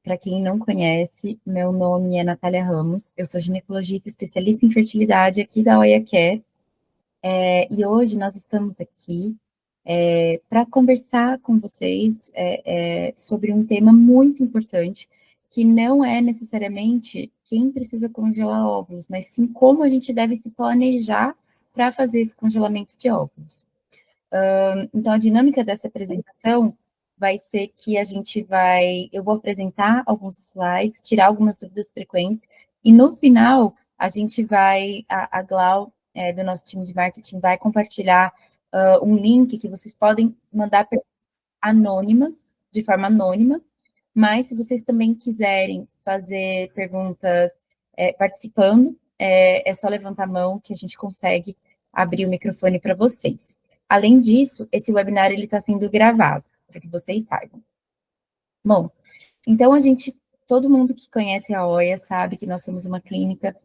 para quem não conhece, meu nome é Natália Ramos, eu sou ginecologista especialista em fertilidade aqui da Oia Care, e hoje nós estamos aqui para conversar com vocês sobre um tema muito importante, que não é necessariamente quem precisa congelar óvulos, mas sim como a gente deve se planejar para fazer esse congelamento de óvulos. Então, a dinâmica dessa apresentação vai ser que eu vou apresentar alguns slides, tirar algumas dúvidas frequentes, e no final, a Glau, do nosso time de marketing, vai compartilhar um link que vocês podem mandar anônimas, de forma anônima, mas se vocês também quiserem fazer perguntas participando, é só levantar a mão que a gente consegue abrir o microfone para vocês. Além disso, esse webinar está sendo gravado, para que vocês saibam. Bom, então todo mundo que conhece a OIA sabe que nós somos uma clínica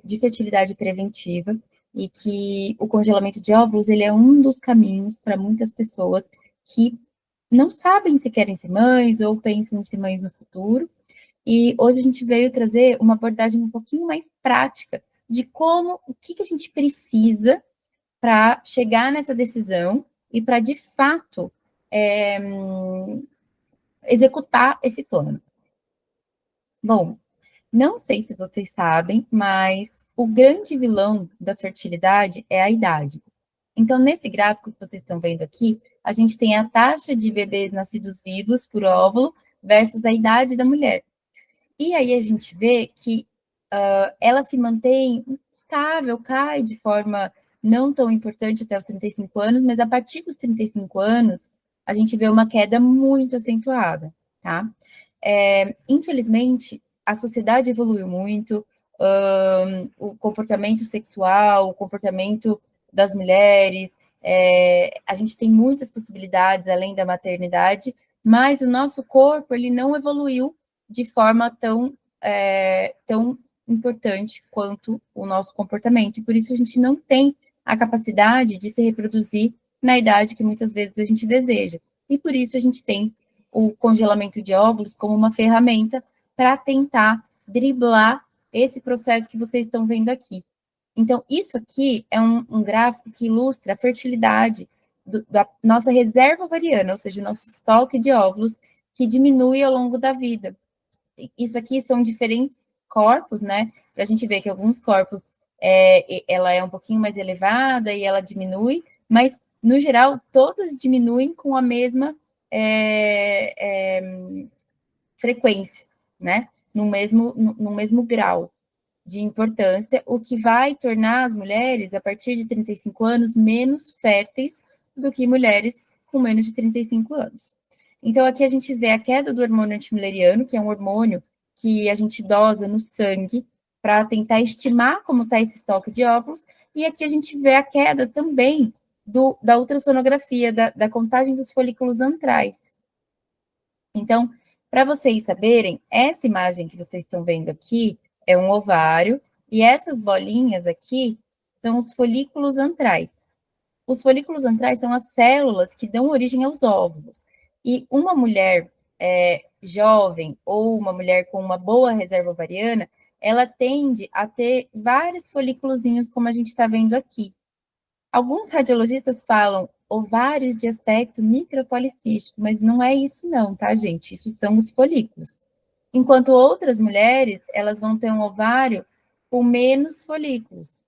de fertilidade preventiva e que o congelamento de óvulos, ele é um dos caminhos para muitas pessoas que não sabem se querem ser mães ou pensam em ser mães no futuro. E hoje a gente veio trazer uma abordagem um pouquinho mais prática de o que a gente precisa para chegar nessa decisão e para, de fato, executar esse plano. Bom, não sei se vocês sabem, mas o grande vilão da fertilidade é a idade. Então, nesse gráfico que vocês estão vendo aqui, a gente tem a taxa de bebês nascidos vivos por óvulo versus a idade da mulher. E aí a gente vê que ela se mantém estável, cai de forma não tão importante até os 35 anos, mas a partir dos 35 anos, a gente vê uma queda muito acentuada, tá? Infelizmente, a sociedade evoluiu muito, o comportamento sexual, o comportamento das mulheres, a gente tem muitas possibilidades além da maternidade, mas o nosso corpo, ele não evoluiu de forma tão importante quanto o nosso comportamento, e por isso a gente não tem a capacidade de se reproduzir na idade que muitas vezes a gente deseja, e por isso a gente tem o congelamento de óvulos como uma ferramenta para tentar driblar esse processo que vocês estão vendo aqui. Então, isso aqui é um gráfico que ilustra a fertilidade da nossa reserva ovariana, ou seja, o nosso estoque de óvulos, que diminui ao longo da vida. Isso aqui são diferentes corpos, né? Para a gente ver que alguns corpos ela é um pouquinho mais elevada e ela diminui, mas, no geral, todas diminuem com a mesma frequência, né? No mesmo grau de importância, o que vai tornar as mulheres, a partir de 35 anos, menos férteis do que mulheres com menos de 35 anos. Então, aqui a gente vê a queda do hormônio antimileriano, que é um hormônio que a gente dosa no sangue para tentar estimar como está esse estoque de óvulos, e aqui a gente vê a queda também da ultrassonografia, da contagem dos folículos antrais. Então, para vocês saberem, essa imagem que vocês estão vendo aqui é um ovário, e essas bolinhas aqui são os folículos antrais. Os folículos antrais são as células que dão origem aos óvulos. E uma mulher jovem ou uma mulher com uma boa reserva ovariana, ela tende a ter vários folículozinhos, como a gente está vendo aqui. Alguns radiologistas falam ovários de aspecto micropolicístico, mas não é isso não, tá, gente? Isso são os folículos. Enquanto outras mulheres, elas vão ter um ovário com menos folículos.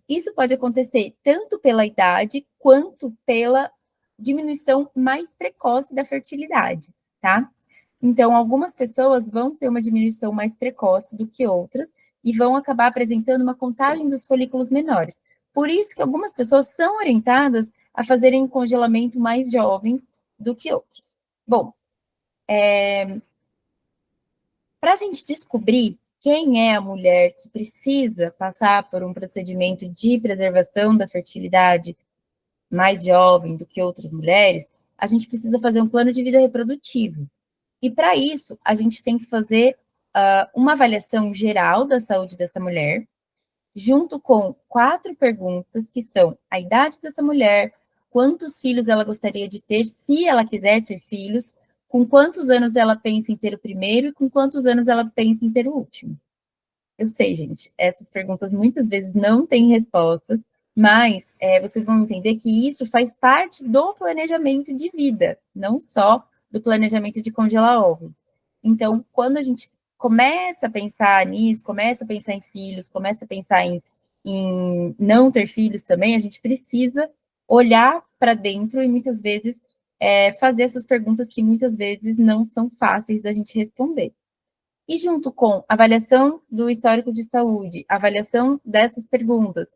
Isso pode acontecer tanto pela idade quanto pela diminuição mais precoce da fertilidade, tá? Então, algumas pessoas vão ter uma diminuição mais precoce do que outras e vão acabar apresentando uma contagem dos folículos menores. Por isso que algumas pessoas são orientadas a fazerem um congelamento mais jovens do que outros. Bom, para a gente descobrir quem é a mulher que precisa passar por um procedimento de preservação da fertilidade mais jovem do que outras mulheres, a gente precisa fazer um plano de vida reprodutivo. E para isso, a gente tem que fazer uma avaliação geral da saúde dessa mulher, junto com 4 perguntas, que são a idade dessa mulher, quantos filhos ela gostaria de ter, se ela quiser ter filhos, com quantos anos ela pensa em ter o primeiro e com quantos anos ela pensa em ter o último? Eu sei, gente, essas perguntas muitas vezes não têm respostas, mas vocês vão entender que isso faz parte do planejamento de vida, não só do planejamento de congelar ovos. Então, quando a gente começa a pensar nisso, começa a pensar em filhos, começa a pensar em não ter filhos também, a gente precisa olhar para dentro e muitas vezes fazer essas perguntas que muitas vezes não são fáceis da gente responder. E junto com avaliação do histórico de saúde, avaliação dessas perguntas,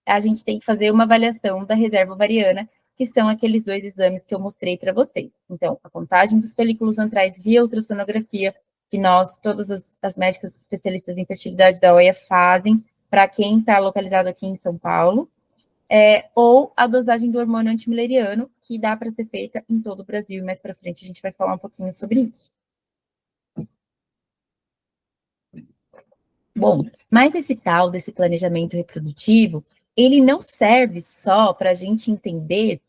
a gente tem que fazer uma avaliação da reserva ovariana, que são aqueles 2 exames que eu mostrei para vocês. Então, a contagem dos folículos antrais via ultrassonografia, que nós, todas as médicas especialistas em fertilidade da OIA fazem, para quem está localizado aqui em São Paulo, ou a dosagem do hormônio antimileriano, que dá para ser feita em todo o Brasil, e mais para frente a gente vai falar um pouquinho sobre isso. Bom, mas esse tal desse planejamento reprodutivo, ele não serve só para a gente entender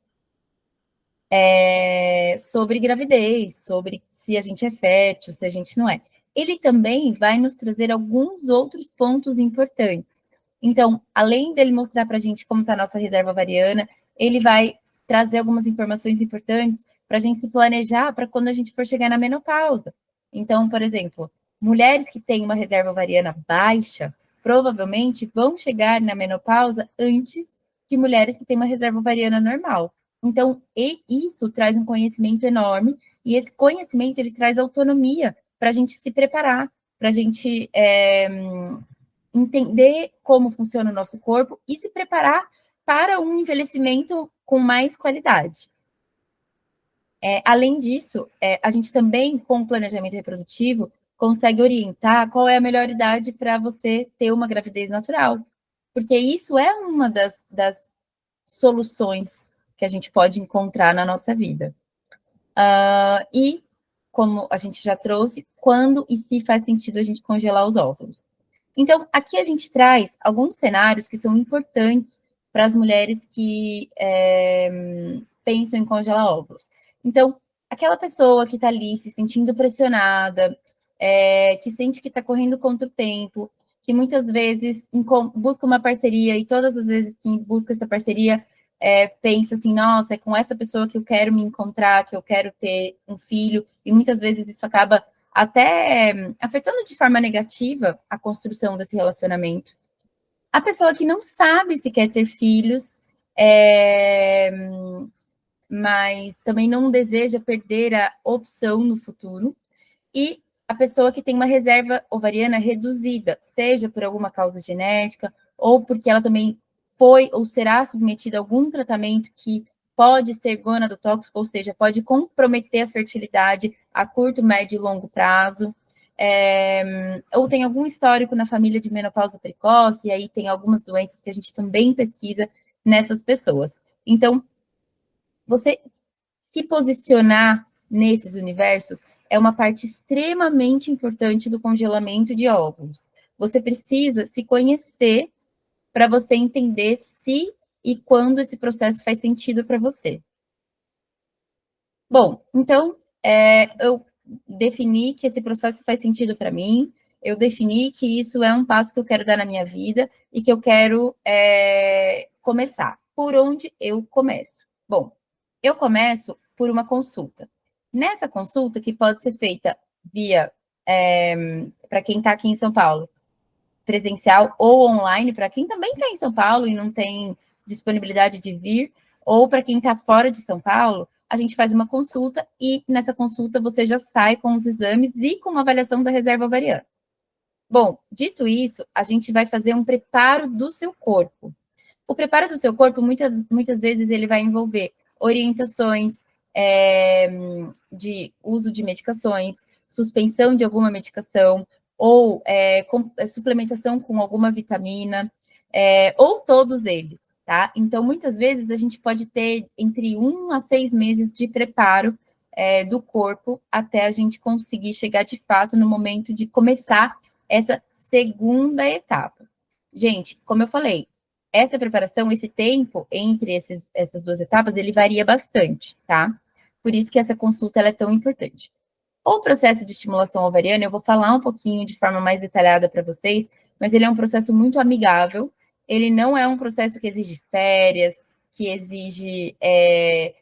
sobre gravidez, sobre se a gente é fértil, se a gente não é. Ele também vai nos trazer alguns outros pontos importantes. Então, além dele mostrar para a gente como está a nossa reserva ovariana, ele vai trazer algumas informações importantes para a gente se planejar para quando a gente for chegar na menopausa. Então, por exemplo, mulheres que têm uma reserva ovariana baixa, provavelmente vão chegar na menopausa antes de mulheres que têm uma reserva ovariana normal. Então, isso traz um conhecimento enorme, e esse conhecimento ele traz autonomia para a gente se preparar, para a gente entender como funciona o nosso corpo e se preparar para um envelhecimento com mais qualidade. Além disso, a gente também, com o planejamento reprodutivo, consegue orientar qual é a melhor idade para você ter uma gravidez natural. Porque isso é uma das soluções que a gente pode encontrar na nossa vida. E, como a gente já trouxe, quando e se faz sentido a gente congelar os óvulos. Então, aqui a gente traz alguns cenários que são importantes para as mulheres que pensam em congelar óvulos. Então, aquela pessoa que está ali se sentindo pressionada, que sente que está correndo contra o tempo, que muitas vezes busca uma parceria e todas as vezes que busca essa parceria, pensa assim, nossa, é com essa pessoa que eu quero me encontrar, que eu quero ter um filho, e muitas vezes isso acaba até afetando de forma negativa a construção desse relacionamento. A pessoa que não sabe se quer ter filhos, mas também não deseja perder a opção no futuro, e a pessoa que tem uma reserva ovariana reduzida, seja por alguma causa genética, ou porque ela também foi ou será submetida a algum tratamento que pode ser gonadotóxico, ou seja, pode comprometer a fertilidade a curto, médio e longo prazo, ou tem algum histórico na família de menopausa precoce, e aí tem algumas doenças que a gente também pesquisa nessas pessoas. Então, você se posicionar nesses universos é uma parte extremamente importante do congelamento de óvulos. Você precisa se conhecer para você entender se e quando esse processo faz sentido para você. Bom, então, eu defini que esse processo faz sentido para mim, eu defini que isso é um passo que eu quero dar na minha vida e que eu quero começar. Por onde eu começo? Bom, eu começo por uma consulta. Nessa consulta, que pode ser feita via, para quem está aqui em São Paulo, presencial ou online, para quem também está em São Paulo e não tem disponibilidade de vir, ou para quem está fora de São Paulo, a gente faz uma consulta e nessa consulta você já sai com os exames e com uma avaliação da reserva ovariana. Bom, dito isso, a gente vai fazer um preparo do seu corpo. O preparo do seu corpo, muitas vezes, ele vai envolver orientações de uso de medicações, suspensão de alguma medicação, ou suplementação com alguma vitamina, ou todos eles, tá? Então, muitas vezes, a gente pode ter entre 1 a 6 meses de preparo do corpo até a gente conseguir chegar, de fato, no momento de começar essa segunda etapa. Gente, como eu falei, essa preparação, esse tempo entre essas 2 etapas, ele varia bastante, tá? por isso que essa consulta ela é tão importante. O processo de estimulação ovariana, eu vou falar um pouquinho de forma mais detalhada para vocês, mas ele é um processo muito amigável, ele não é um processo que exige férias, que exige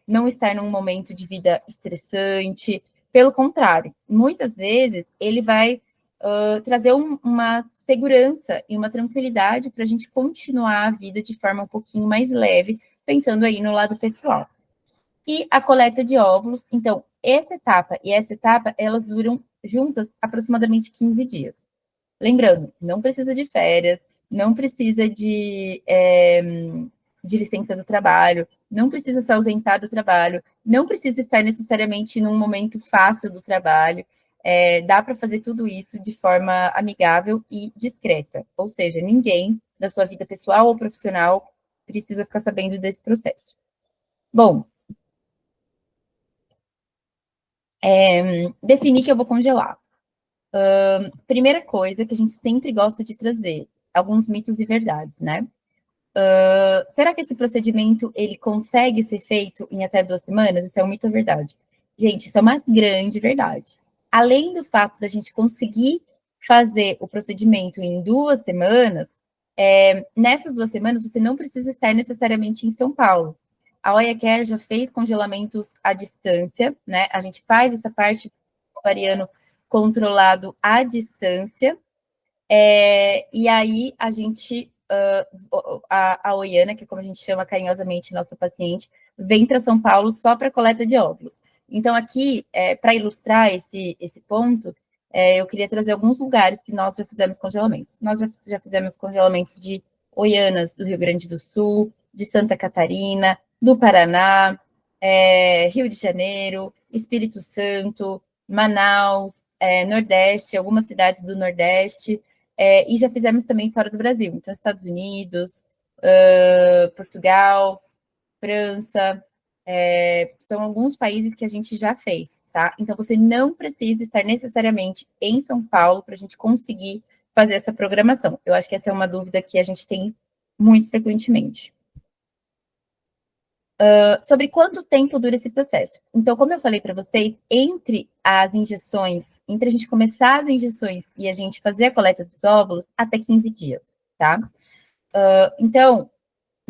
não estar num momento de vida estressante, pelo contrário, muitas vezes ele vai trazer uma segurança e uma tranquilidade para a gente continuar a vida de forma um pouquinho mais leve, pensando aí no lado pessoal. E a coleta de óvulos, então, essa etapa e essa etapa, elas duram juntas aproximadamente 15 dias. Lembrando, não precisa de férias, não precisa de licença do trabalho, não precisa se ausentar do trabalho, não precisa estar necessariamente num momento fácil do trabalho. Dá para fazer tudo isso de forma amigável e discreta. Ou seja, ninguém da sua vida pessoal ou profissional precisa ficar sabendo desse processo. Bom, definir que eu vou congelar. Primeira coisa que a gente sempre gosta de trazer, alguns mitos e verdades, né? Será que esse procedimento ele consegue ser feito em até 2 semanas? Isso é um mito ou verdade? Gente, isso é uma grande verdade. Além do fato da gente conseguir fazer o procedimento em 2 semanas, nessas 2 semanas você não precisa estar necessariamente em São Paulo. A Oia Care já fez congelamentos à distância, né? A gente faz essa parte do ovariano controlado à distância, e aí a gente, a Oiana, que é como a gente chama carinhosamente nossa paciente, vem para São Paulo só para coleta de óvulos. Então, aqui, para ilustrar esse ponto, eu queria trazer alguns lugares que nós já fizemos congelamentos. Nós já fizemos congelamentos de Oianas, do Rio Grande do Sul, de Santa Catarina, do Paraná, Rio de Janeiro, Espírito Santo, Manaus, Nordeste, algumas cidades do Nordeste, e já fizemos também fora do Brasil, então Estados Unidos, Portugal, França, são alguns países que a gente já fez, tá? Então você não precisa estar necessariamente em São Paulo para a gente conseguir fazer essa programação. Eu acho que essa é uma dúvida que a gente tem muito frequentemente. Sobre quanto tempo dura esse processo. Então, como eu falei para vocês, entre as injeções, entre a gente começar as injeções e a gente fazer a coleta dos óvulos, até 15 dias, tá? Então,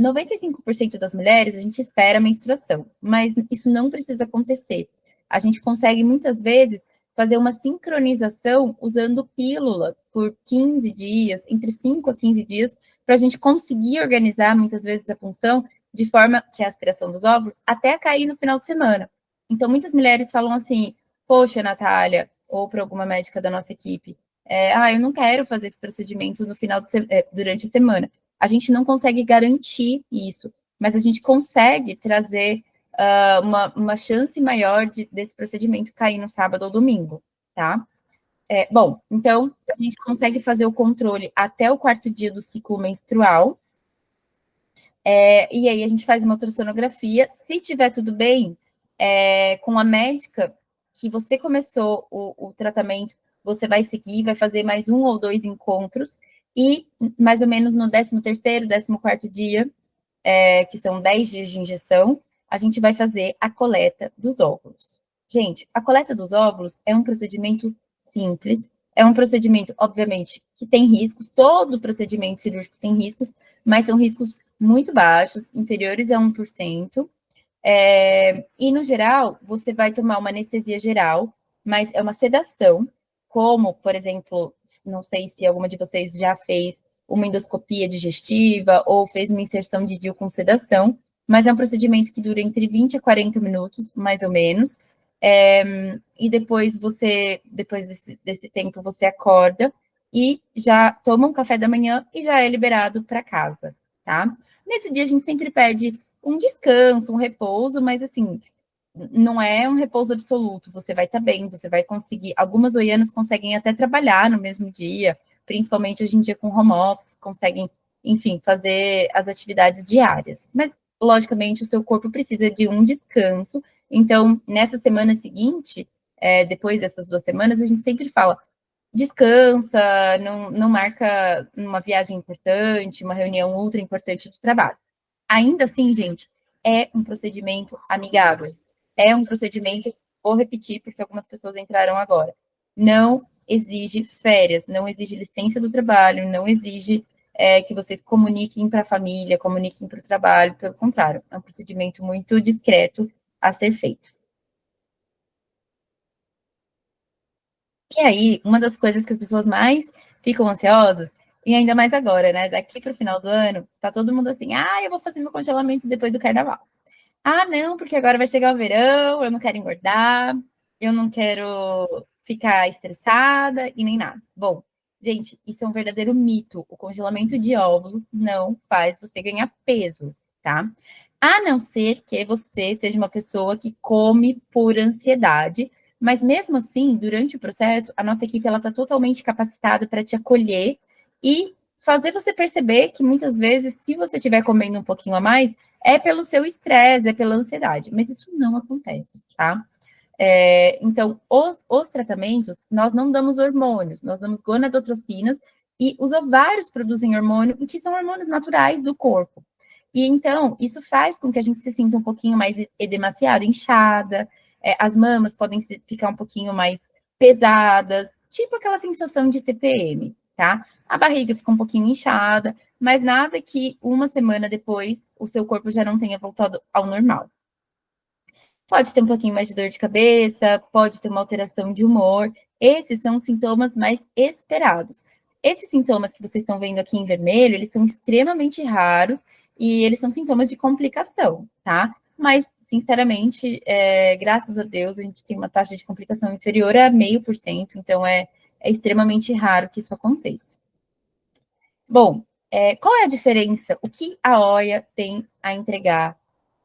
95% das mulheres, a gente espera a menstruação, mas isso não precisa acontecer. A gente consegue, muitas vezes, fazer uma sincronização usando pílula por 15 dias, entre 5 a 15 dias, para a gente conseguir organizar, muitas vezes, a punção de forma que a aspiração dos óvulos até cair no final de semana. Então, muitas mulheres falam assim, poxa, Natália, ou para alguma médica da nossa equipe, eu não quero fazer esse procedimento no final durante a semana. A gente não consegue garantir isso, mas a gente consegue trazer uma chance maior desse procedimento cair no sábado ou domingo, tá? Bom, então, a gente consegue fazer o controle até o 4º dia do ciclo menstrual, e aí a gente faz uma ultrassonografia. Se tiver tudo bem, com a médica que você começou o tratamento, você vai seguir, vai fazer mais 1 ou 2 encontros, e mais ou menos no 13º, 14º dia, que são 10 dias de injeção, a gente vai fazer a coleta dos óvulos. Gente, a coleta dos óvulos é um procedimento simples, é um procedimento, obviamente, que tem riscos, todo procedimento cirúrgico tem riscos, mas são riscos muito baixos, inferiores a 1%. E, no geral, você vai tomar uma anestesia geral, mas é uma sedação, como, por exemplo, não sei se alguma de vocês já fez uma endoscopia digestiva ou fez uma inserção de DIU com sedação, mas é um procedimento que dura entre 20 a 40 minutos, mais ou menos, e depois desse tempo, você acorda e já toma um café da manhã e já é liberado para casa, tá? Nesse dia, a gente sempre pede um descanso, um repouso, mas assim, não é um repouso absoluto, você vai estar bem, você vai conseguir. Algumas oianas conseguem até trabalhar no mesmo dia, principalmente hoje em dia com home office, conseguem, enfim, fazer as atividades diárias. Mas, logicamente, o seu corpo precisa de um descanso. Então, nessa semana seguinte, depois dessas 2 semanas, a gente sempre fala: descansa, não marca uma viagem importante, uma reunião ultra importante do trabalho. Ainda assim, gente, é um procedimento amigável. é um procedimento, vou repetir, porque algumas pessoas entraram agora, não exige férias, não exige licença do trabalho, não exige que vocês comuniquem para a família, comuniquem para o trabalho, pelo contrário, é um procedimento muito discreto a ser feito. E aí, uma das coisas que as pessoas mais ficam ansiosas, e ainda mais agora, né? Daqui para o final do ano, tá todo mundo assim, eu vou fazer meu congelamento depois do carnaval. Ah, não, porque agora vai chegar o verão, eu não quero engordar, eu não quero ficar estressada e nem nada. Bom, gente, isso é um verdadeiro mito. O congelamento de óvulos não faz você ganhar peso, tá? A não ser que você seja uma pessoa que come por ansiedade, mas mesmo assim, durante o processo, a nossa equipe ela está totalmente capacitada para te acolher e fazer você perceber que muitas vezes, se você estiver comendo um pouquinho a mais, é pelo seu estresse, é pela ansiedade, mas isso não acontece, tá? Então, os tratamentos, nós não damos hormônios, nós damos gonadotrofinas e os ovários produzem hormônio, que são hormônios naturais do corpo. E então, isso faz com que a gente se sinta um pouquinho mais edemaciada, inchada, as mamas podem ficar um pouquinho mais pesadas, tipo aquela sensação de TPM, tá? A barriga fica um pouquinho inchada, mas nada que uma semana depois o seu corpo já não tenha voltado ao normal. Pode ter um pouquinho mais de dor de cabeça, pode ter uma alteração de humor. Esses são os sintomas mais esperados. Esses sintomas que vocês estão vendo aqui em vermelho, eles são extremamente raros e eles são sintomas de complicação, tá? Mas, sinceramente, graças a Deus, a gente tem uma taxa de complicação inferior a 0,5%, então é extremamente raro que isso aconteça. Bom, qual é a diferença? O que a OIA tem a entregar?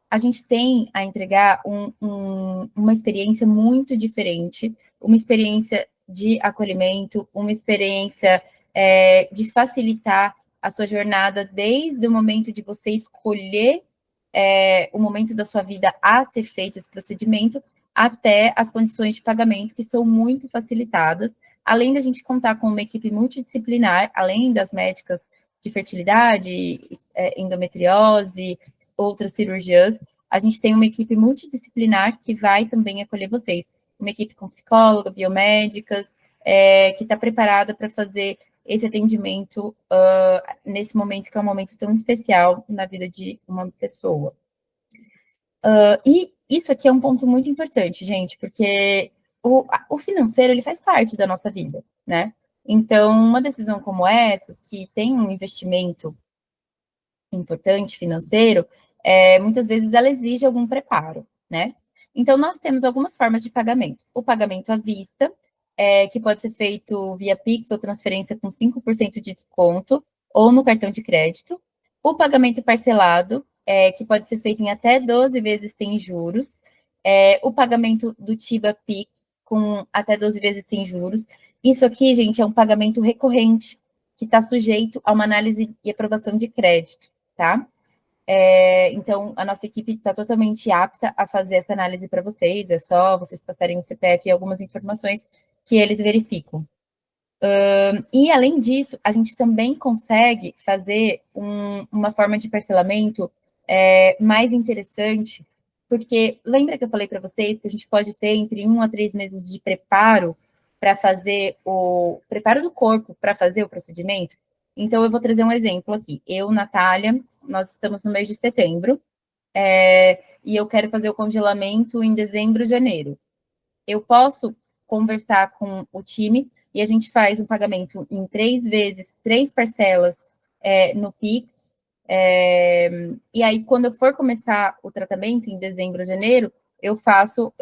A gente tem a entregar uma experiência muito diferente, uma experiência de acolhimento, uma experiência de facilitar a sua jornada desde o momento de você escolher o momento da sua vida a ser feito esse procedimento, até as condições de pagamento, que são muito facilitadas, além da gente contar com uma equipe multidisciplinar, além das médicas de fertilidade, endometriose, outras cirurgiãs, a gente tem uma equipe multidisciplinar que vai também acolher vocês. Uma equipe com psicóloga, biomédicas, que está preparada para fazer esse atendimento nesse momento, que é um momento tão especial na vida de uma pessoa. E isso aqui é um ponto muito importante, gente, porque o financeiro, ele faz parte da nossa vida, né? Então, uma decisão como essa, que tem um investimento importante financeiro, muitas vezes ela exige algum preparo, né? Então, nós temos algumas formas de pagamento. O pagamento à vista, que pode ser feito via Pix ou transferência com 5% de desconto, ou no cartão de crédito. O pagamento parcelado, que pode ser feito em até 12 vezes sem juros. O pagamento do Tiba Pix, com até 12 vezes sem juros. Isso aqui, gente, é um pagamento recorrente, que está sujeito a uma análise e aprovação de crédito, tá? Então, a nossa equipe está totalmente apta a fazer essa análise para vocês, é só vocês passarem o CPF e algumas informações que eles verificam. E, além disso, a gente também consegue fazer uma forma de parcelamento mais interessante, porque lembra que eu falei para vocês que a gente pode ter entre 1 a 3 meses de preparo para fazer o preparo do corpo para fazer o procedimento? Então, eu vou trazer um exemplo aqui. Eu, Natália, nós estamos no mês de setembro, e eu quero fazer o congelamento em dezembro, janeiro. Eu posso conversar com o time e a gente faz um pagamento em 3 vezes, 3 parcelas no Pix. E aí, quando eu for começar o tratamento em dezembro, janeiro, eu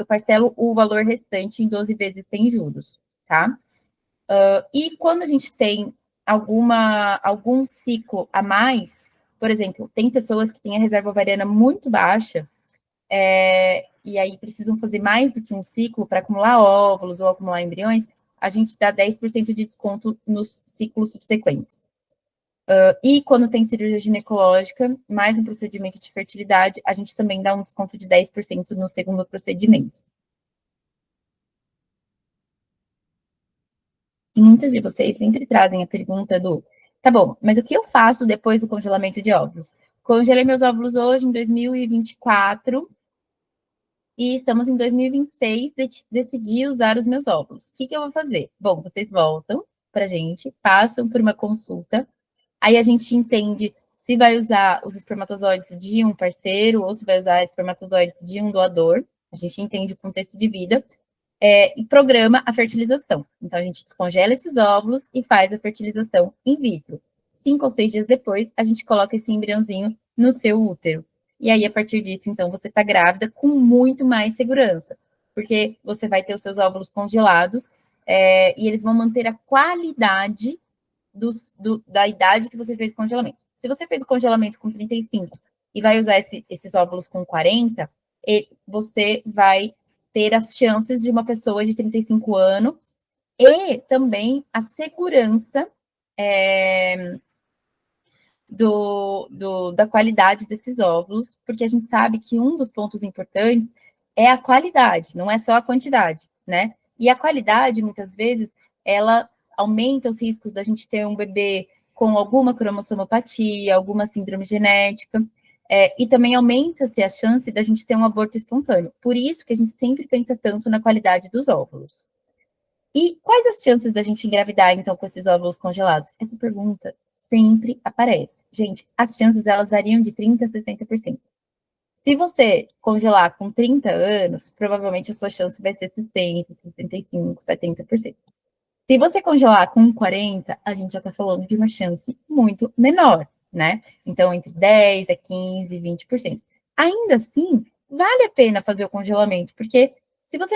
parcelo o valor restante em 12 vezes sem juros, tá? E quando a gente tem algum ciclo a mais, por exemplo, tem pessoas que têm a reserva ovariana muito baixa, e aí precisam fazer mais do que um ciclo para acumular óvulos ou acumular embriões, a gente dá 10% de desconto nos ciclos subsequentes. E quando tem cirurgia ginecológica, mais um procedimento de fertilidade, a gente também dá um desconto de 10% no segundo procedimento. E muitas de vocês sempre trazem a pergunta tá bom, mas o que eu faço depois do congelamento de óvulos? Congelei meus óvulos hoje, em 2024, e estamos em 2026, decidi usar os meus óvulos. O que eu vou fazer? Bom, vocês voltam para a gente, passam por uma consulta, aí a gente entende se vai usar os espermatozoides de um parceiro ou se vai usar espermatozoides de um doador. A gente entende o contexto de vida e programa a fertilização. Então, a gente descongela esses óvulos e faz a fertilização in vitro. 5 ou 6 dias depois, a gente coloca esse embriãozinho no seu útero. E aí, a partir disso, então, você está grávida com muito mais segurança, porque você vai ter os seus óvulos congelados e eles vão manter a qualidade da idade que você fez o congelamento. Se você fez o congelamento com 35 e vai usar esses óvulos com 40, você vai ter as chances de uma pessoa de 35 anos e também a segurança da qualidade desses óvulos, porque a gente sabe que um dos pontos importantes é a qualidade, não é só a quantidade, né? E a qualidade, muitas vezes, ela aumenta os riscos da gente ter um bebê com alguma cromossomopatia, alguma síndrome genética, e também aumenta-se a chance da gente ter um aborto espontâneo. Por isso que a gente sempre pensa tanto na qualidade dos óvulos. E quais as chances da gente engravidar, então, com esses óvulos congelados? Essa pergunta sempre aparece. Gente, as chances, elas variam de 30% a 60%. Se você congelar com 30 anos, provavelmente a sua chance vai ser 60%, 65%, 70%. Se você congelar com 40, a gente já está falando de uma chance muito menor, né? Então, entre 10 a 15, 20%. Ainda assim, vale a pena fazer o congelamento, porque se você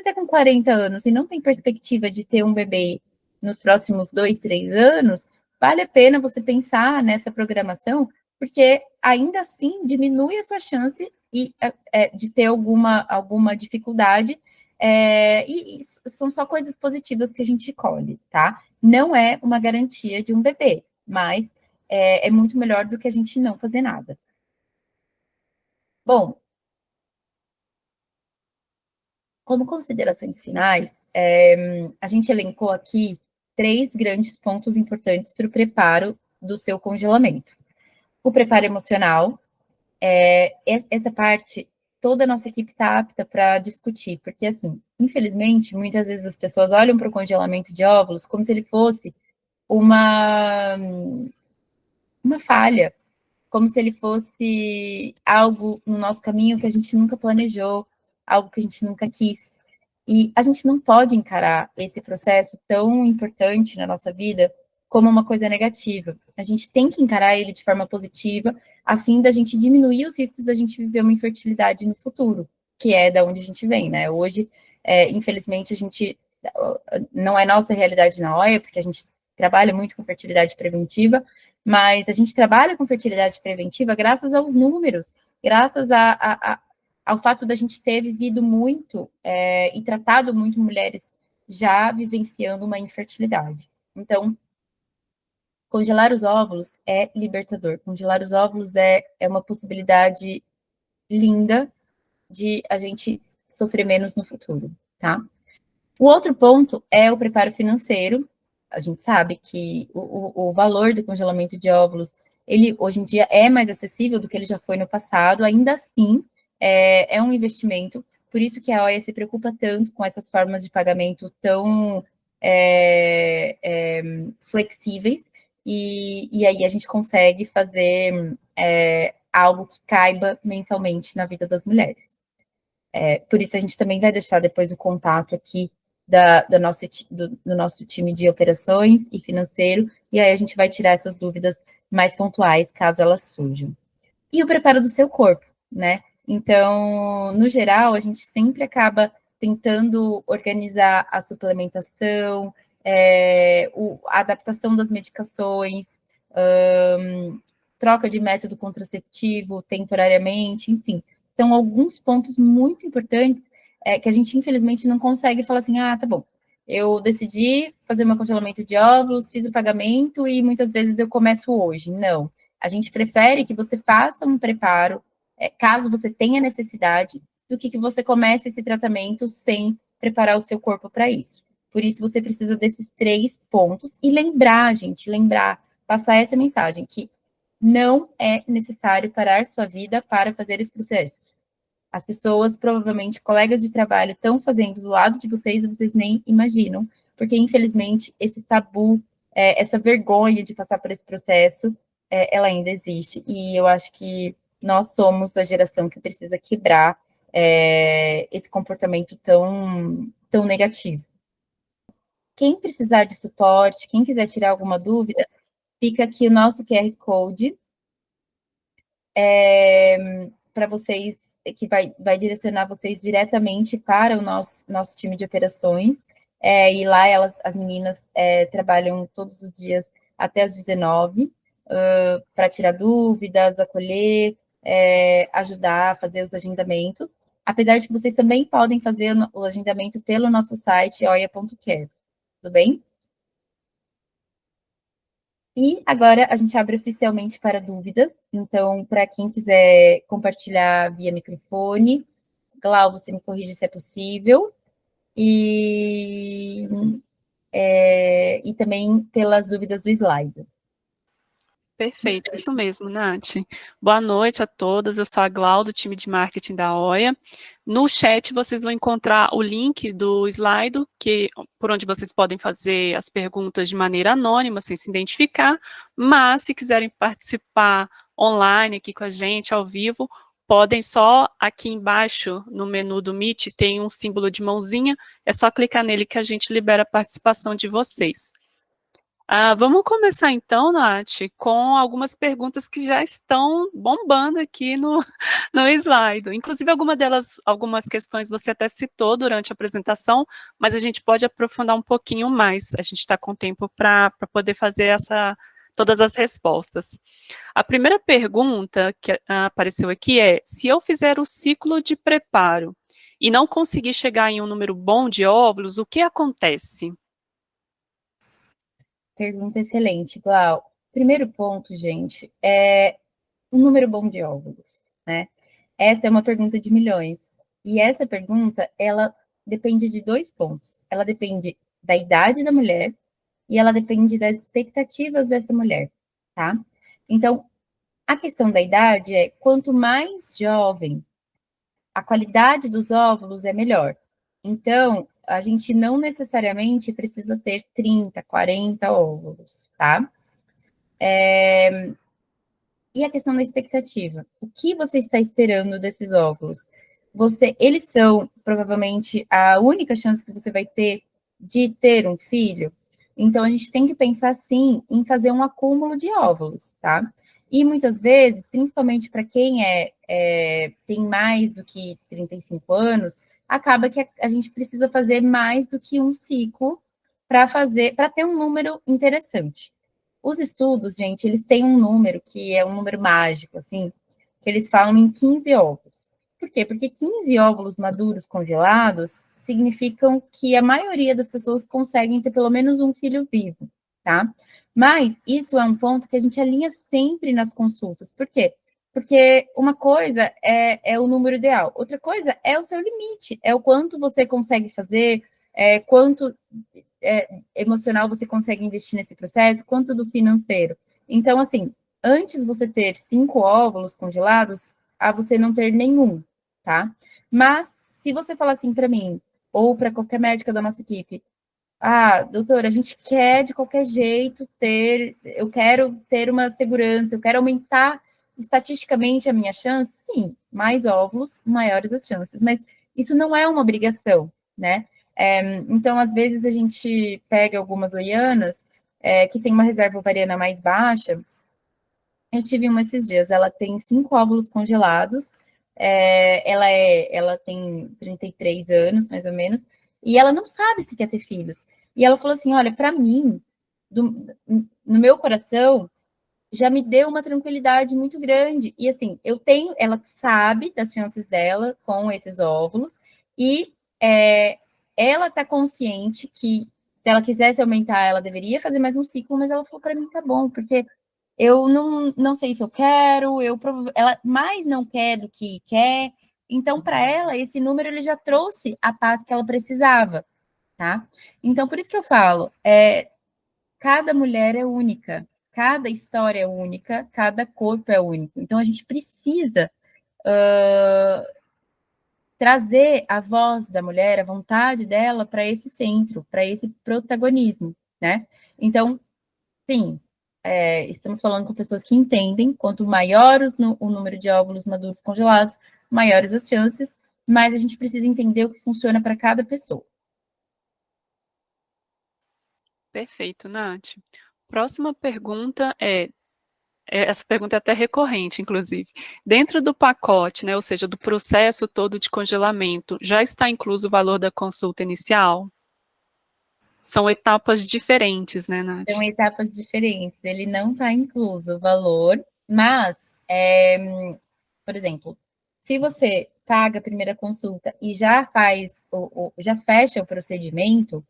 está com 40 anos e não tem perspectiva de ter um bebê nos próximos 2, 3 anos, vale a pena você pensar nessa programação, porque ainda assim diminui a sua chance de ter alguma dificuldade e são só coisas positivas que a gente colhe, tá? Não é uma garantia de um bebê, mas é muito melhor do que a gente não fazer nada. Bom, como considerações finais, a gente elencou aqui 3 grandes pontos importantes para o preparo do seu congelamento. O preparo emocional, essa parte, toda a nossa equipe está apta para discutir, porque, assim, infelizmente, muitas vezes as pessoas olham para o congelamento de óvulos como se ele fosse uma falha, como se ele fosse algo no nosso caminho que a gente nunca planejou, algo que a gente nunca quis. E a gente não pode encarar esse processo tão importante na nossa vida como uma coisa negativa. A gente tem que encarar ele de forma positiva, a fim da gente diminuir os riscos da gente viver uma infertilidade no futuro, que é da onde a gente vem, né? Hoje, infelizmente, a gente não é nossa realidade na OIA, porque a gente trabalha muito com fertilidade preventiva, mas a gente trabalha com fertilidade preventiva graças aos números, graças ao fato da gente ter vivido muito e tratado muito mulheres já vivenciando uma infertilidade. Então, congelar os óvulos é libertador. Congelar os óvulos é uma possibilidade linda de a gente sofrer menos no futuro, tá? O outro ponto é o preparo financeiro. A gente sabe que o valor do congelamento de óvulos, ele hoje em dia é mais acessível do que ele já foi no passado, ainda assim é um investimento, por isso que a OIA se preocupa tanto com essas formas de pagamento tão flexíveis, e aí a gente consegue fazer algo que caiba mensalmente na vida das mulheres. Por isso a gente também vai deixar depois o contato aqui do nosso time de operações e financeiro, e aí a gente vai tirar essas dúvidas mais pontuais, caso elas surjam. E o preparo do seu corpo, né? Então, no geral, a gente sempre acaba tentando organizar a suplementação, a adaptação das medicações, troca de método contraceptivo temporariamente, enfim. São alguns pontos muito importantes que a gente, infelizmente, não consegue falar assim, tá bom, eu decidi fazer meu congelamento de óvulos, fiz o pagamento e muitas vezes eu começo hoje. Não. A gente prefere que você faça um preparo, caso você tenha necessidade, do que você comece esse tratamento sem preparar o seu corpo para isso. Por isso, você precisa desses 3 pontos e lembrar, gente, passar essa mensagem, que não é necessário parar sua vida para fazer esse processo. As pessoas, provavelmente, colegas de trabalho, estão fazendo do lado de vocês e vocês nem imaginam, porque, infelizmente, esse tabu, essa vergonha de passar por esse processo, ela ainda existe. E eu acho que nós somos a geração que precisa quebrar esse comportamento tão negativo. Quem precisar de suporte, quem quiser tirar alguma dúvida, fica aqui o nosso QR Code para vocês, que vai direcionar vocês diretamente para o nosso time de operações. E lá as meninas trabalham todos os dias até as 19 para tirar dúvidas, acolher, ajudar a fazer os agendamentos. Apesar de que vocês também podem fazer o agendamento pelo nosso site, oia.care. Tudo bem? E agora a gente abre oficialmente para dúvidas. Então, para quem quiser compartilhar via microfone, Glau, você me corrige se é possível. E também pelas dúvidas do slide. Perfeito, isso mesmo, Nath. Boa noite a todas, eu sou a Glau, do time de marketing da OIA. No chat vocês vão encontrar o link do slide, por onde vocês podem fazer as perguntas de maneira anônima, sem se identificar, mas se quiserem participar online aqui com a gente, ao vivo, podem só aqui embaixo, no menu do Meet, tem um símbolo de mãozinha, é só clicar nele que a gente libera a participação de vocês. Vamos começar então, Nath, com algumas perguntas que já estão bombando aqui no slide. Inclusive, algumas questões você até citou durante a apresentação, mas a gente pode aprofundar um pouquinho mais. A gente está com tempo para poder fazer todas as respostas. A primeira pergunta que apareceu aqui é: se eu fizer o ciclo de preparo e não conseguir chegar em um número bom de óvulos, o que acontece? Pergunta excelente, Glau. Primeiro ponto, gente, é um número bom de óvulos, né? Essa é uma pergunta de milhões. E essa pergunta, ela depende de dois pontos. Ela depende da idade da mulher e ela depende das expectativas dessa mulher, tá? Então, a questão da idade é quanto mais jovem, a qualidade dos óvulos é melhor. Então, a gente não necessariamente precisa ter 30, 40 óvulos, tá? E a questão da expectativa. O que você está esperando desses óvulos? Eles são provavelmente a única chance que você vai ter de ter um filho. Então a gente tem que pensar sim em fazer um acúmulo de óvulos, tá? E muitas vezes, principalmente para quem tem mais do que 35 anos, acaba que a gente precisa fazer mais do que um ciclo para ter um número interessante. Os estudos, gente, eles têm um número que é um número mágico, assim, que eles falam em 15 óvulos. Por quê? Porque 15 óvulos maduros congelados significam que a maioria das pessoas conseguem ter pelo menos um filho vivo, tá? Mas isso é um ponto que a gente alinha sempre nas consultas. Por quê? Porque uma coisa é o número ideal, outra coisa é o seu limite, é o quanto você consegue fazer, quanto emocional você consegue investir nesse processo, quanto do financeiro. Então, assim, antes você ter 5 óvulos congelados, a você não ter nenhum, tá? Mas, se você falar assim para mim, ou para qualquer médica da nossa equipe, doutora, a gente quer de qualquer jeito eu quero ter uma segurança, eu quero aumentar estatisticamente a minha chance, sim, mais óvulos, maiores as chances, mas isso não é uma obrigação, né? Então, às vezes, a gente pega algumas oianas que tem uma reserva ovariana mais baixa. Eu tive uma esses dias, ela tem 5 óvulos congelados, ela tem 33 anos, mais ou menos, e ela não sabe se quer ter filhos. E ela falou assim: olha, para mim, no meu coração, já me deu uma tranquilidade muito grande. E assim, ela sabe das chances dela com esses óvulos, e ela tá consciente que se ela quisesse aumentar, ela deveria fazer mais um ciclo, mas ela falou para mim, tá bom, porque eu não sei se eu quero, ela mais não quer do que quer. Então, para ela, esse número ele já trouxe a paz que ela precisava, tá? Então, por isso que eu falo, cada mulher é única, cada história é única, cada corpo é único. Então, a gente precisa trazer a voz da mulher, a vontade dela para esse centro, para esse protagonismo, né? Então, sim, estamos falando com pessoas que entendem, quanto maior o número de óvulos maduros congelados, maiores as chances, mas a gente precisa entender o que funciona para cada pessoa. Perfeito, Nath. Próxima pergunta essa pergunta é até recorrente, inclusive. Dentro do pacote, né, ou seja, do processo todo de congelamento, já está incluso o valor da consulta inicial? São etapas diferentes, né, Nath? São etapas diferentes, ele não está incluso o valor, mas, por exemplo, se você paga a primeira consulta e já faz, já fecha o procedimento,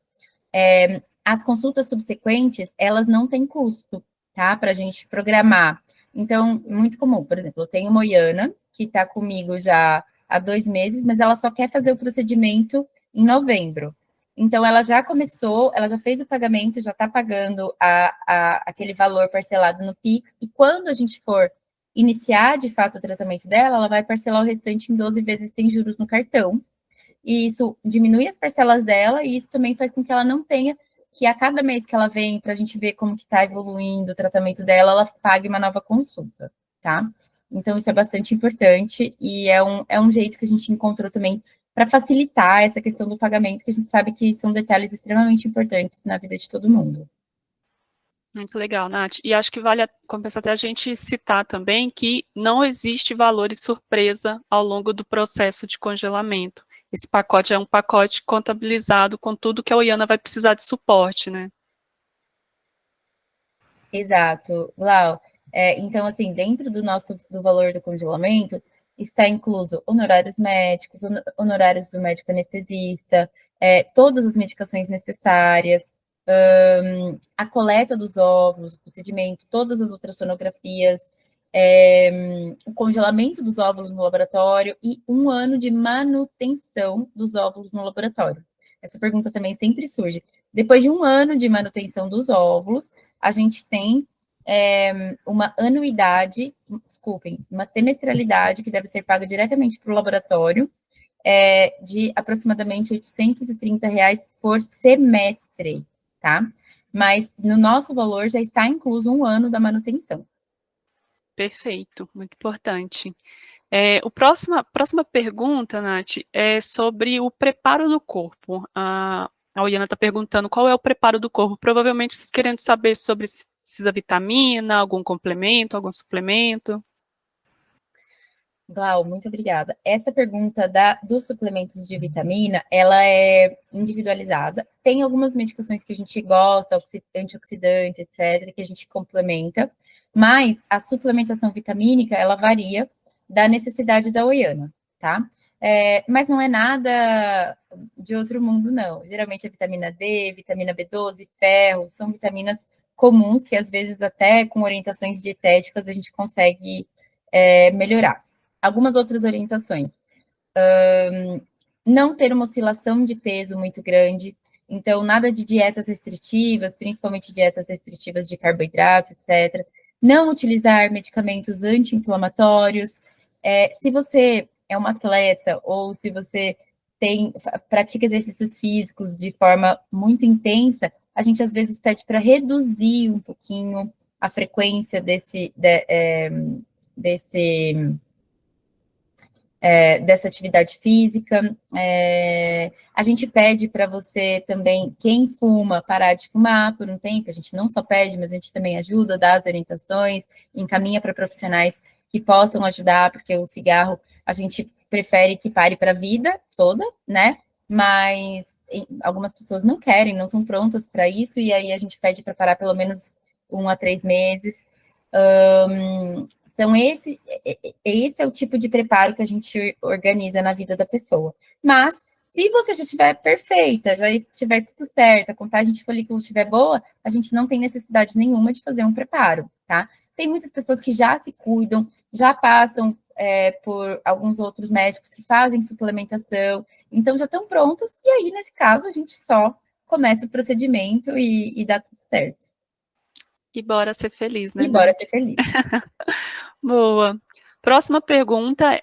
as consultas subsequentes, elas não têm custo, tá? Para a gente programar. Então, muito comum, por exemplo, eu tenho uma Moiana, que está comigo já há 2 meses, mas ela só quer fazer o procedimento em novembro. Então, ela já começou, ela já fez o pagamento, já está pagando aquele valor parcelado no Pix, e quando a gente for iniciar, de fato, o tratamento dela, ela vai parcelar o restante em 12 vezes sem juros no cartão, e isso diminui as parcelas dela, e isso também faz com que ela não tenha que a cada mês que ela vem para a gente ver como que está evoluindo o tratamento dela, ela pague uma nova consulta, tá? Então, isso é bastante importante e é um jeito que a gente encontrou também para facilitar essa questão do pagamento, que a gente sabe que são detalhes extremamente importantes na vida de todo mundo. Muito legal, Nath. E acho que vale compensar até a gente citar também que não existe valores surpresa ao longo do processo de congelamento. Esse pacote é um pacote contabilizado com tudo que a Oiana vai precisar de suporte, né? Exato, Glau. Então, assim, dentro do valor do congelamento, está incluso honorários médicos, honorários do médico anestesista, todas as medicações necessárias, a coleta dos óvulos, o procedimento, todas as ultrassonografias, o congelamento dos óvulos no laboratório e 1 ano de manutenção dos óvulos no laboratório. Essa pergunta também sempre surge. Depois de 1 ano de manutenção dos óvulos, a gente tem uma anuidade, desculpem, uma semestralidade que deve ser paga diretamente para o laboratório, de aproximadamente R$ 830 por semestre, tá? Mas no nosso valor já está incluso 1 ano da manutenção. Perfeito, muito importante. Próxima pergunta, Nath, é sobre o preparo do corpo. A Oiana está perguntando qual é o preparo do corpo, provavelmente querendo saber sobre se precisa vitamina, algum complemento, algum suplemento. Glau, muito obrigada. Essa pergunta dos suplementos de vitamina, ela é individualizada. Tem algumas medicações que a gente gosta, antioxidantes, etc., que a gente complementa, mas a suplementação vitamínica, ela varia da necessidade da Oiana, tá? Mas não é nada de outro mundo, não. Geralmente é vitamina D, vitamina B12, ferro, são vitaminas comuns que, às vezes, até com orientações dietéticas, a gente consegue melhorar. Algumas outras orientações. Não ter uma oscilação de peso muito grande. Então, nada de dietas restritivas, principalmente dietas restritivas de carboidrato, etc. Não utilizar medicamentos anti-inflamatórios. Se você é uma atleta ou se você pratica exercícios físicos de forma muito intensa, a gente às vezes pede para reduzir um pouquinho a frequência dessa atividade física. A gente pede para você também, quem fuma, parar de fumar por um tempo. A gente não só pede, mas a gente também ajuda, dá as orientações, encaminha para profissionais que possam ajudar, porque o cigarro a gente prefere que pare para a vida toda, né? Mas algumas pessoas não querem, não estão prontas para isso, e aí a gente pede para parar pelo menos 1 a 3 meses. Esse é o tipo de preparo que a gente organiza na vida da pessoa. Mas, se você já estiver perfeita, já estiver tudo certo, a contagem de folículo estiver boa, a gente não tem necessidade nenhuma de fazer um preparo, tá? Tem muitas pessoas que já se cuidam, já passam por alguns outros médicos que fazem suplementação, então já estão prontas, e aí, nesse caso, a gente só começa o procedimento e dá tudo certo. E bora ser feliz, né, E bora Nath? ser feliz. Boa. Próxima pergunta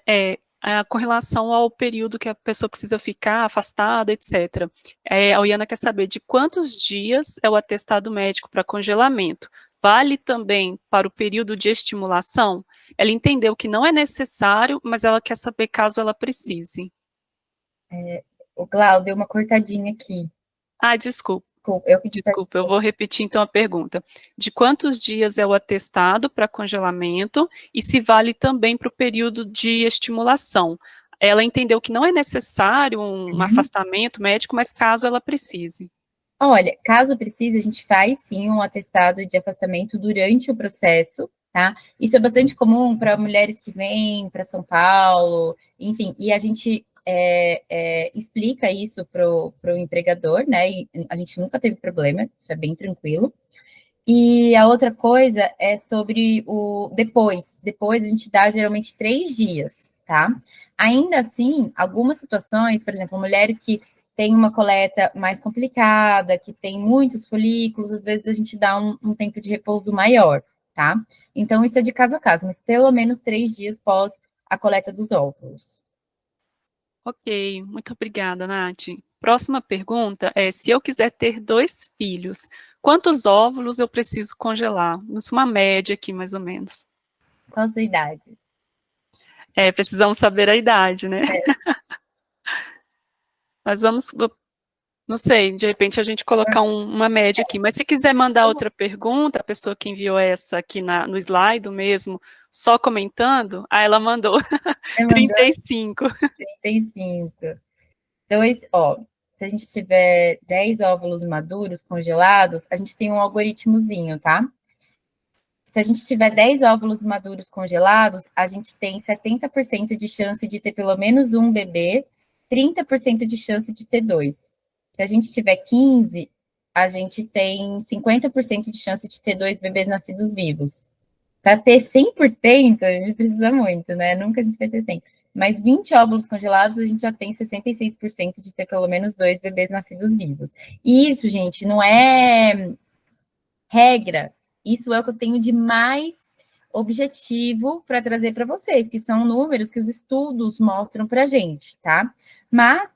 com relação ao período que a pessoa precisa ficar afastada, etc. A Oiana quer saber de quantos dias é o atestado médico para congelamento. Vale também para o período de estimulação? Ela entendeu que não é necessário, mas ela quer saber caso ela precise. O Glau deu uma cortadinha aqui. Desculpa. Eu que Desculpa, eu vou repetir então a pergunta. De quantos dias é o atestado para congelamento e se vale também para o período de estimulação? Ela entendeu que não é necessário um afastamento médico, mas caso ela precise. Olha, caso precise, a gente faz sim um atestado de afastamento durante o processo, tá? Isso é bastante comum para mulheres que vêm para São Paulo, enfim, e a gente explica isso para o empregador, né? E a gente nunca teve problema, isso é bem tranquilo. E a outra coisa é sobre o depois. Depois a gente dá geralmente 3 dias, tá? Ainda assim, algumas situações, por exemplo, mulheres que têm uma coleta mais complicada, que tem muitos folículos, às vezes a gente dá um tempo de repouso maior, tá? Então, isso é de caso a caso, mas pelo menos 3 dias pós a coleta dos óvulos. Ok, muito obrigada, Nath. Próxima pergunta é: se eu quiser ter 2 filhos, quantos óvulos eu preciso congelar? Isso é uma média aqui, mais ou menos. Qual a sua idade? Precisamos saber a idade, né? É. Mas vamos, não sei, de repente a gente colocar uma média aqui. Mas se quiser mandar outra pergunta, a pessoa que enviou essa aqui no slide mesmo, só comentando, ela mandou Você mandou 35. 35. Se a gente tiver 10 óvulos maduros congelados, a gente tem um algoritmozinho, tá? Se a gente tiver 10 óvulos maduros congelados, a gente tem 70% de chance de ter pelo menos um bebê, 30% de chance de ter dois. Se a gente tiver 15, a gente tem 50% de chance de ter 2 bebês nascidos vivos. Para ter 100%, a gente precisa muito, né? Nunca a gente vai ter 100. Mas 20 óvulos congelados, a gente já tem 66% de ter pelo menos 2 bebês nascidos vivos. E isso, gente, não é regra. Isso é o que eu tenho de mais objetivo para trazer para vocês, que são números que os estudos mostram para a gente, tá? Mas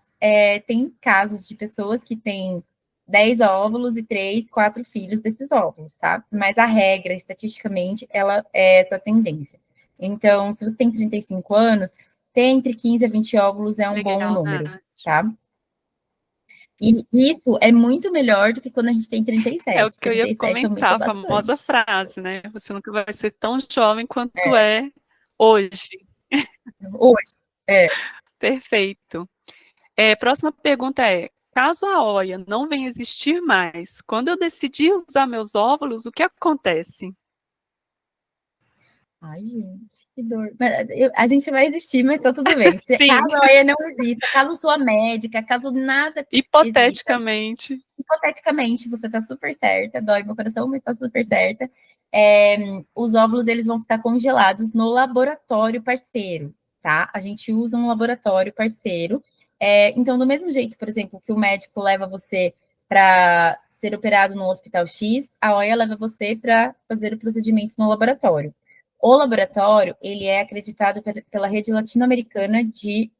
tem casos de pessoas que têm 10 óvulos e 3, 4 filhos desses óvulos, tá? Mas a regra, estatisticamente, ela é essa tendência. Então, se você tem 35 anos, ter entre 15 a 20 óvulos é um bom Legal, número, Nath. tá? E isso é muito melhor do que quando a gente tem É o 37. que eu ia 37 aumenta comentar, a famosa bastante. frase, né? Você nunca vai ser tão jovem quanto é hoje. Hoje, Perfeito. Próxima pergunta é: caso a OIA não venha existir mais, quando eu decidir usar meus óvulos, o que acontece? Ai, gente, que dor. A gente vai existir, mas tá tudo bem. Sim, Caso a EA não exista, caso sua médica, caso nada exista, hipoteticamente. hipoteticamente, você tá super certa, dói meu coração, mas tá super certa. Os óvulos, eles vão ficar congelados no laboratório parceiro, tá? A gente usa um laboratório parceiro. Então, do mesmo jeito, por exemplo, que o médico leva você para ser operado no hospital X, a OIA leva você para fazer o procedimento no laboratório. O laboratório, ele é acreditado pela Rede Latino-Americana de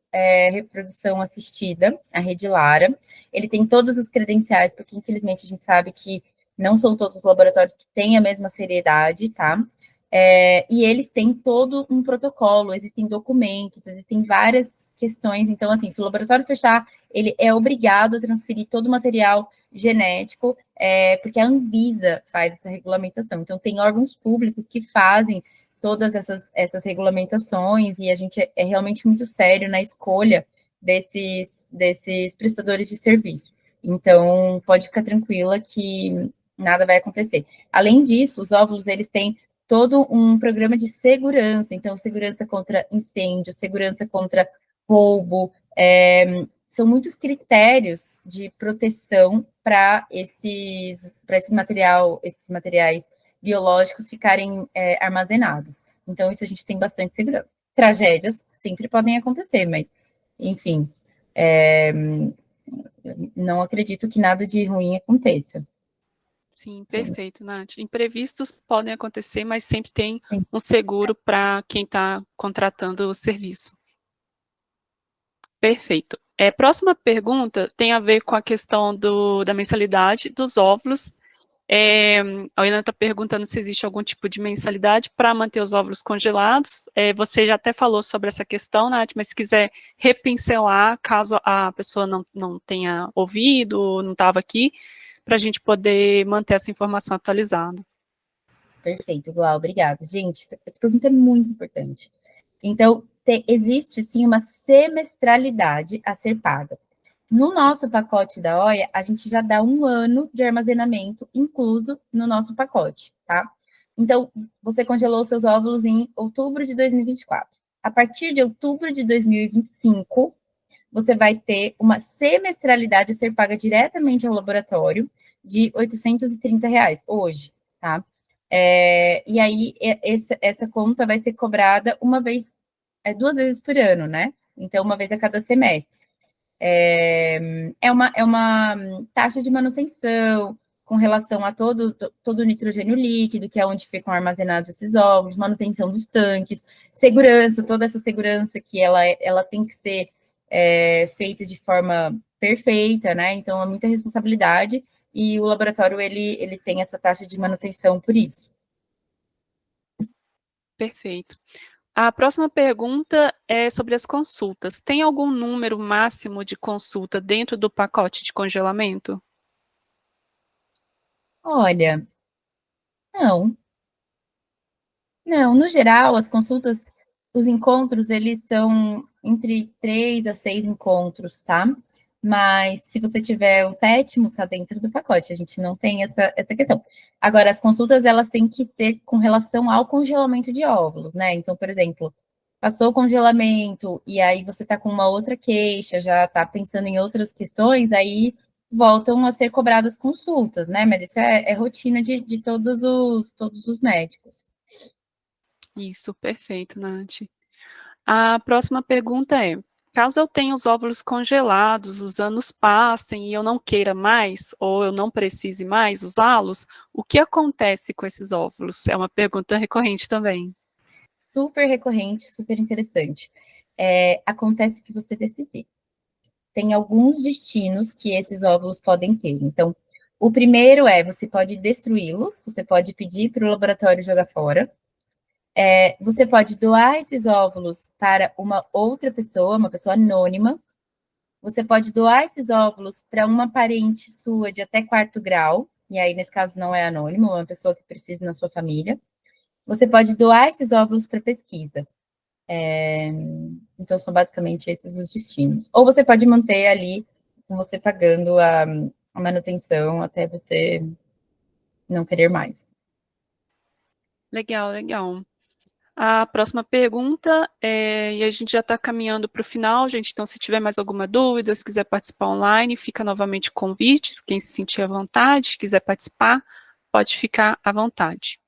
Reprodução Assistida, a Rede Lara. Ele tem todas as credenciais, porque infelizmente a gente sabe que não são todos os laboratórios que têm a mesma seriedade, tá? E eles têm todo um protocolo, existem documentos, existem várias questões. Então, assim, se o laboratório fechar, ele é obrigado a transferir todo o material genético, porque a Anvisa faz essa regulamentação. Então, tem órgãos públicos que fazem todas essas regulamentações, e a gente é realmente muito sério na escolha desses prestadores de serviço. Então, pode ficar tranquila que nada vai acontecer. Além disso, os óvulos, eles têm todo um programa de segurança, então, segurança contra incêndio, segurança contra roubo, são muitos critérios de proteção para esse material, esses materiais biológicos ficarem armazenados. Então, isso a gente tem bastante segurança. Tragédias sempre podem acontecer, mas, enfim, não acredito que nada de ruim aconteça. Sim, perfeito, Nath. Imprevistos podem acontecer, mas sempre tem um seguro para quem está contratando o serviço. Perfeito. Próxima pergunta tem a ver com a questão da mensalidade dos óvulos. A Helena está perguntando se existe algum tipo de mensalidade para manter os óvulos congelados. Você já até falou sobre essa questão, Nath, mas se quiser repincelar, caso a pessoa não tenha ouvido ou não estava aqui, para a gente poder manter essa informação atualizada. Perfeito, Glau, obrigada. Gente, essa pergunta é muito importante. Então, existe sim uma semestralidade a ser paga. No nosso pacote da OIA, a gente já dá 1 ano de armazenamento incluso no nosso pacote, tá? Então, você congelou seus óvulos em outubro de 2024. A partir de outubro de 2025, você vai ter uma semestralidade a ser paga diretamente ao laboratório de R$ 830 hoje, tá? E aí, essa conta vai ser cobrada duas vezes por ano, né? Então, uma vez a cada semestre. É uma taxa de manutenção com relação a todo o nitrogênio líquido, que é onde ficam armazenados esses ovos, manutenção dos tanques, segurança, toda essa segurança que ela tem que ser feita de forma perfeita, né? Então, é muita responsabilidade e o laboratório, ele tem essa taxa de manutenção por isso. Perfeito. A próxima pergunta é sobre as consultas. Tem algum número máximo de consulta dentro do pacote de congelamento? Olha, não. Não, no geral, as consultas, os encontros, eles são entre 3 a 6 encontros, tá? Mas se você tiver o 7º, tá dentro do pacote, a gente não tem essa questão. Agora, as consultas, elas têm que ser com relação ao congelamento de óvulos, né? Então, por exemplo, passou o congelamento e aí você tá com uma outra queixa, já tá pensando em outras questões, aí voltam a ser cobradas consultas, né? Mas isso é rotina de todos os médicos. Isso, perfeito, Nath. A próxima pergunta é: caso eu tenha os óvulos congelados, os anos passem e eu não queira mais, ou eu não precise mais usá-los, o que acontece com esses óvulos? É uma pergunta recorrente também. Super recorrente, super interessante. Acontece o que você decidir. Tem alguns destinos que esses óvulos podem ter. Então, o primeiro você pode destruí-los, você pode pedir para o laboratório jogar fora. Você pode doar esses óvulos para uma outra pessoa, uma pessoa anônima. Você pode doar esses óvulos para uma parente sua de até 4º grau, e aí, nesse caso, não é anônimo, é uma pessoa que precisa na sua família. Você pode doar esses óvulos para pesquisa. Então, são basicamente esses os destinos. Ou você pode manter ali, com você pagando a manutenção até você não querer mais. Legal, legal. A próxima pergunta, e a gente já está caminhando para o final, gente, então se tiver mais alguma dúvida, se quiser participar online, fica novamente o convite, quem se sentir à vontade, quiser participar, pode ficar à vontade.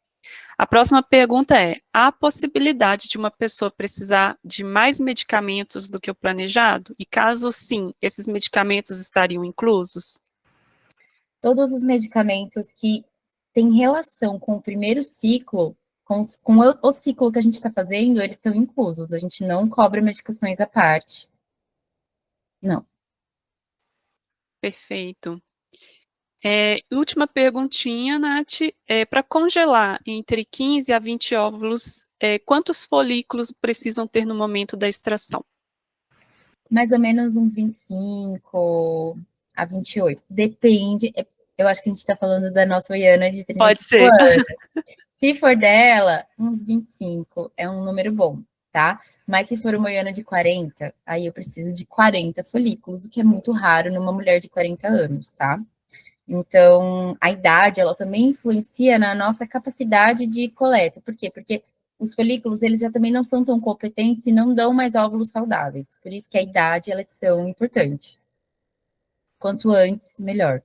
A próxima pergunta é: há a possibilidade de uma pessoa precisar de mais medicamentos do que o planejado? E caso sim, esses medicamentos estariam inclusos? Todos os medicamentos que têm relação com o primeiro ciclo, com o ciclo que a gente está fazendo, eles estão inclusos. A gente não cobra medicações à parte. Não. Perfeito. Última perguntinha, Nath. Para congelar entre 15 a 20 óvulos, quantos folículos precisam ter no momento da extração? Mais ou menos uns 25 a 28. Depende. Eu acho que a gente está falando da nossa Oiana de Pode 35 ser. anos. Se for dela, uns 25 é um número bom, tá? Mas se for uma Oiana de 40, aí eu preciso de 40 folículos, o que é muito raro numa mulher de 40 anos, tá? Então, a idade, ela também influencia na nossa capacidade de coleta. Por quê? Porque os folículos, eles já também não são tão competentes e não dão mais óvulos saudáveis. Por isso que a idade, ela é tão importante. Quanto antes, melhor.